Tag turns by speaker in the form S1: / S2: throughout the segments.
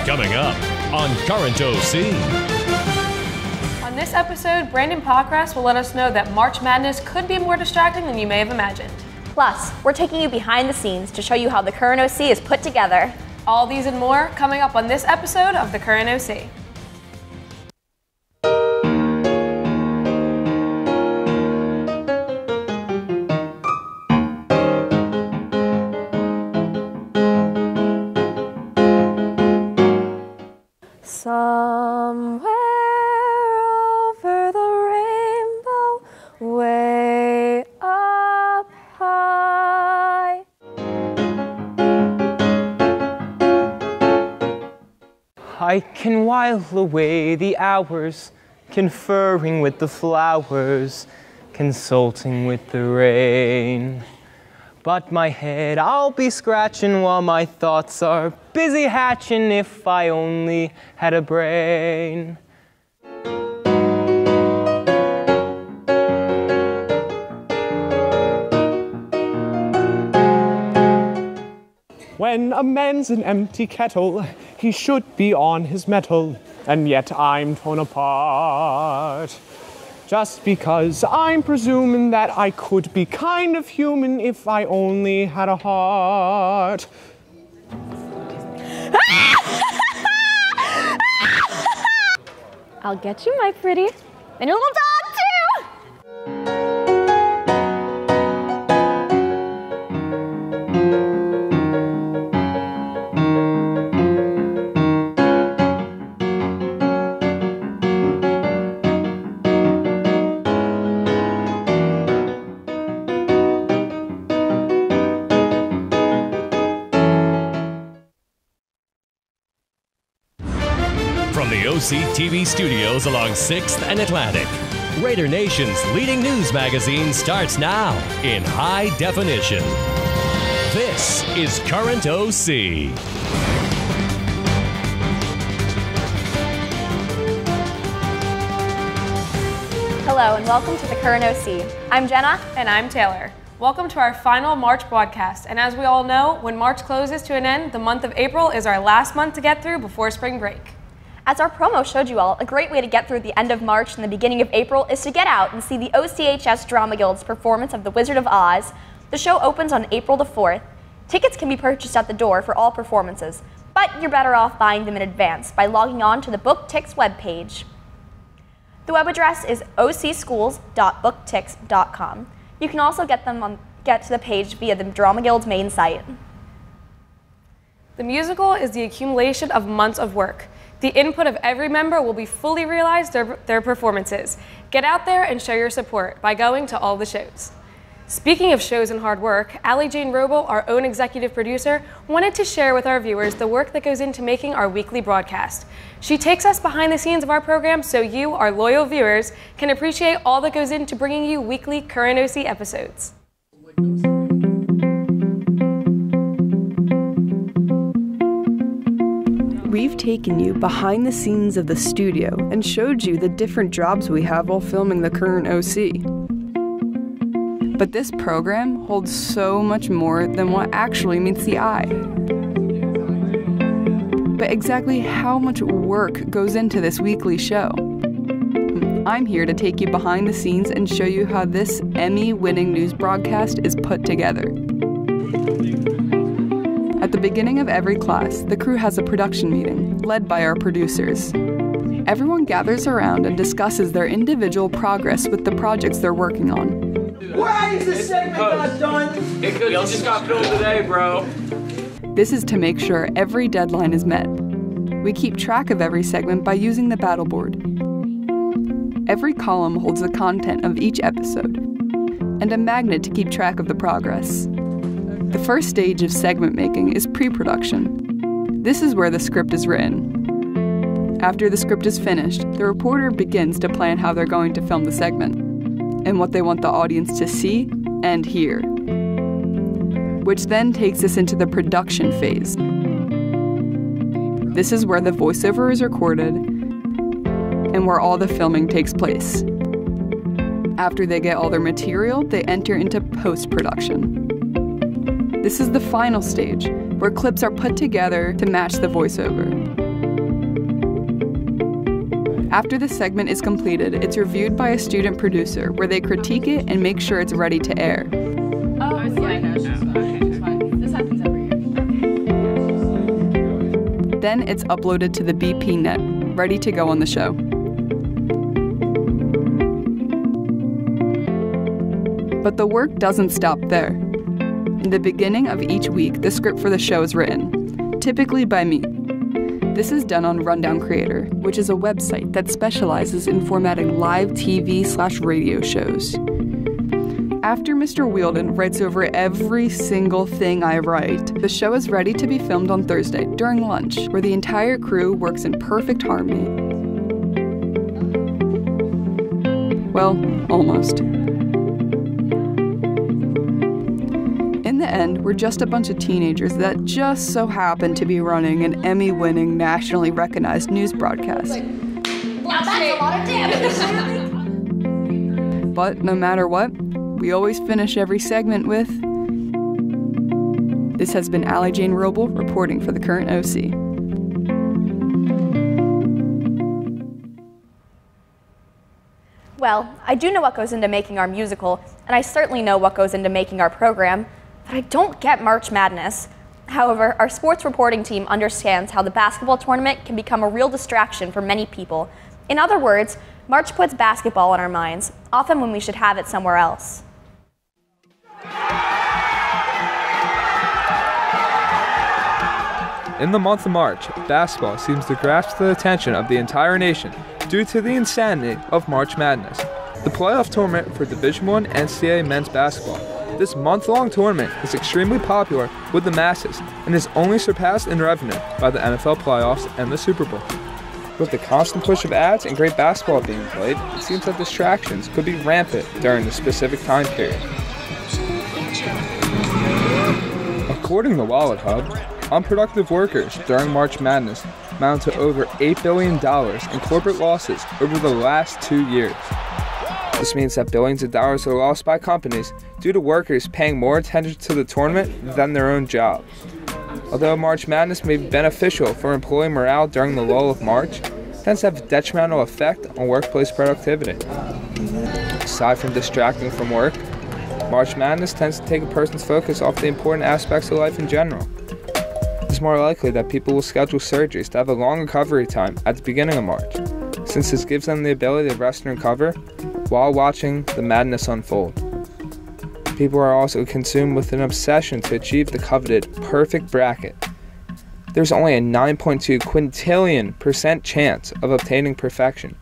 S1: Coming up on Current OC.
S2: On this episode, Brandon Pockrass will let us know that March Madness could be more distracting than you may have imagined.
S3: Plus, we're taking you behind the scenes to show you how the Current OC is put together.
S2: All these and more coming up on this episode of the Current OC.
S3: Somewhere over the rainbow, way up high.
S4: I can while away the hours, conferring with the flowers, consulting with the rain. But my head I'll be scratching while my thoughts are busy hatching if I only had a brain.
S5: When a man's an empty kettle, he should be on his mettle, and yet I'm torn apart. Just because I'm presuming that I could be kind of human if I only had a heart.
S3: I'll get you, my pretty. And your little dog, too!
S1: From the OC TV studios along 6th and Atlantic, Raider Nation's leading news magazine starts now in high definition. This is Current OC.
S3: Hello, and welcome to the Current OC. I'm Jenna.
S2: And I'm Taylor. Welcome to our final March broadcast. And as we all know, when March closes to an end, the month of April is our last month to get through before spring break.
S3: As our promo showed you all, a great way to get through the end of March and the beginning of April is to get out and see the OCHS Drama Guild's performance of The Wizard of Oz. The show opens on April the 4th. Tickets can be purchased at the door for all performances, but you're better off buying them in advance by logging on to the BookTix webpage. The web address is ocschools.booktix.com. You can also get to the page via the Drama Guild's main site.
S2: The musical is the accumulation of months of work. The input of every member will be fully realized their performances. Get out there and show your support by going to all the shows. Speaking of shows and hard work, Allie Jane Roble, our own executive producer, wanted to share with our viewers the work that goes into making our weekly broadcast. She takes us behind the scenes of our program so you, our loyal viewers, can appreciate all that goes into bringing you weekly Current OC episodes.
S6: We've taken you behind the scenes of the studio and showed you the different jobs we have while filming the Current OC. But this program holds so much more than what actually meets the eye. But exactly how much work goes into this weekly show? I'm here to take you behind the scenes and show you how this Emmy-winning news broadcast is put together. At the beginning of every class, the crew has a production meeting, led by our producers. Everyone gathers around and discusses their individual progress with the projects they're working on.
S7: Why is this segment not done?
S4: We just got filmed today, bro.
S6: This is to make sure every deadline is met. We keep track of every segment by using the battle board. Every column holds the content of each episode, and a magnet to keep track of the progress. The first stage of segment making is pre-production. This is where the script is written. After the script is finished, the reporter begins to plan how they're going to film the segment, and what they want the audience to see and hear. Which then takes us into the production phase. This is where the voiceover is recorded and where all the filming takes place. After they get all their material, they enter into post-production. This is the final stage, where clips are put together to match the voiceover. After the segment is completed, it's reviewed by a student producer where they critique it and make sure it's ready to air.
S3: Oh, yeah, no, it's fine. This happens every year.
S6: Then it's uploaded to the BP net, ready to go on the show. But the work doesn't stop there. In the beginning of each week, the script for the show is written, typically by me. This is done on Rundown Creator, which is a website that specializes in formatting live TV/radio shows. After Mr. Wielden writes over every single thing I write, the show is ready to be filmed on Thursday during lunch, where the entire crew works in perfect harmony. Well, almost. In the end, we're just a bunch of teenagers that just so happen to be running an Emmy-winning, nationally recognized news broadcast.
S3: Now that's a lot of damage.
S6: But no matter what, we always finish every segment with... This has been Allie Jane Roble reporting for the Current OC.
S3: Well, I do know what goes into making our musical, and I certainly know what goes into making our program, but I don't get March Madness. However, our sports reporting team understands how the basketball tournament can become a real distraction for many people. In other words, March puts basketball in our minds, often when we should have it somewhere else.
S8: In the month of March, basketball seems to grasp the attention of the entire nation due to the insanity of March Madness, the playoff tournament for Division I NCAA men's basketball. This month-long tournament is extremely popular with the masses and is only surpassed in revenue by the NFL playoffs and the Super Bowl. With the constant push of ads and great basketball being played, it seems that distractions could be rampant during this specific time period. According to Wallet Hub, unproductive workers during March Madness amount to over $8 billion in corporate losses over the last 2 years. This means that billions of dollars are lost by companies due to workers paying more attention to the tournament than their own job. Although March Madness may be beneficial for employee morale during the lull of March, it tends to have a detrimental effect on workplace productivity. Aside from distracting from work, March Madness tends to take a person's focus off the important aspects of life in general. It's more likely that people will schedule surgeries to have a long recovery time at the beginning of March, since this gives them the ability to rest and recover while watching the madness unfold. People are also consumed with an obsession to achieve the coveted perfect bracket. There's only a 9.2 quintillion% chance of obtaining perfection,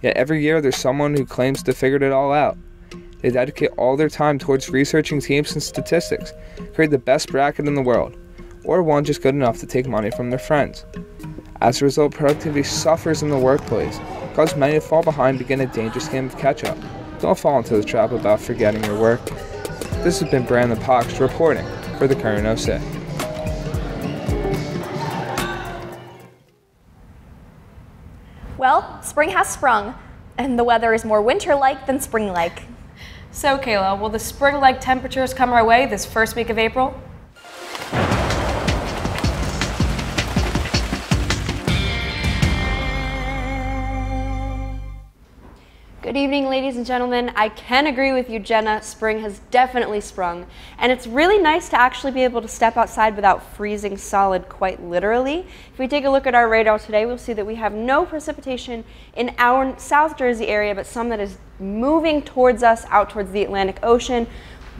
S8: yet every year there's someone who claims to figured it all out. They dedicate all their time towards researching teams and statistics, create the best bracket in the world, or one just good enough to take money from their friends. As a result, productivity suffers in the workplace, causing many to fall behind and begin a dangerous game of catch-up. Don't fall into the trap about forgetting your work. This has been Brandon Pox reporting for the Current OC.
S3: Well, spring has sprung, and the weather is more winter-like than spring-like.
S2: So, Kayla, will the spring-like temperatures come our way this first week of April? Good evening, ladies and gentlemen. I can agree with you, Jenna. Spring has definitely sprung. And it's really nice to actually be able to step outside without freezing solid, quite literally. If we take a look at our radar today, we'll see that we have no precipitation in our South Jersey area, but some that is moving towards us out towards the Atlantic Ocean,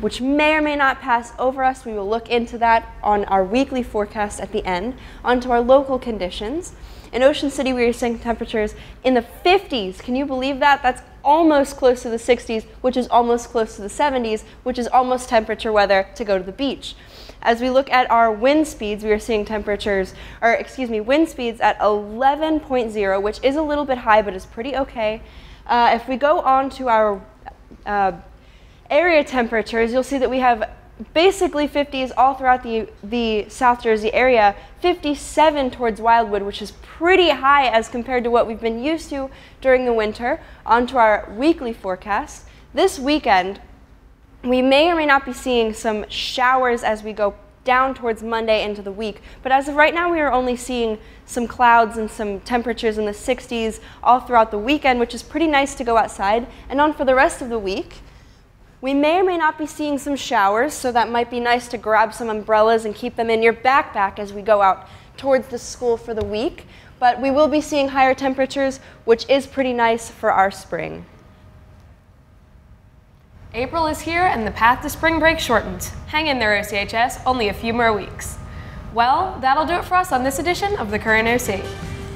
S2: which may or may not pass over us. We will look into that on our weekly forecast at the end. On to our local conditions. In Ocean City, we are seeing temperatures in the 50s. Can you believe that? That's almost close to the 60s, which is almost close to the 70s, which is almost temperature weather to go to the beach. As we look at our wind speeds, we are seeing wind speeds at 11.0, which is a little bit high, but is pretty okay. If we go on to our area temperatures, you'll see that we have basically 50s all throughout the South Jersey area, 57 towards Wildwood, which is pretty high as compared to what we've been used to during the winter. On to our weekly forecast. This weekend, we may or may not be seeing some showers as we go
S9: down towards Monday into the week. But as of right now, we are only seeing some clouds and some temperatures in the 60s all throughout the weekend, which is pretty nice to go outside. And on for the rest of the week, we may or may not be seeing some showers, so that might be nice to grab some umbrellas and keep them in your backpack as we go out towards the school for the week. But we will be seeing higher temperatures, which is pretty nice for our spring.
S2: April is here and the path to spring break shortened. Hang in there, OCHS, only a few more weeks. Well, that'll do it for us on this edition of The Current OC.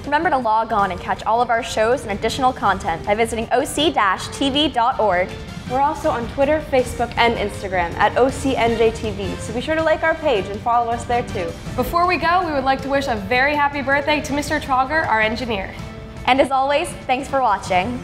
S3: Remember to log on and catch all of our shows and additional content by visiting oc-tv.org.
S9: We're also on Twitter, Facebook, and Instagram at OCNJTV, so be sure to like our page and follow us there too.
S2: Before we go, we would like to wish a very happy birthday to Mr. Trogger, our engineer.
S3: And as always, thanks for watching.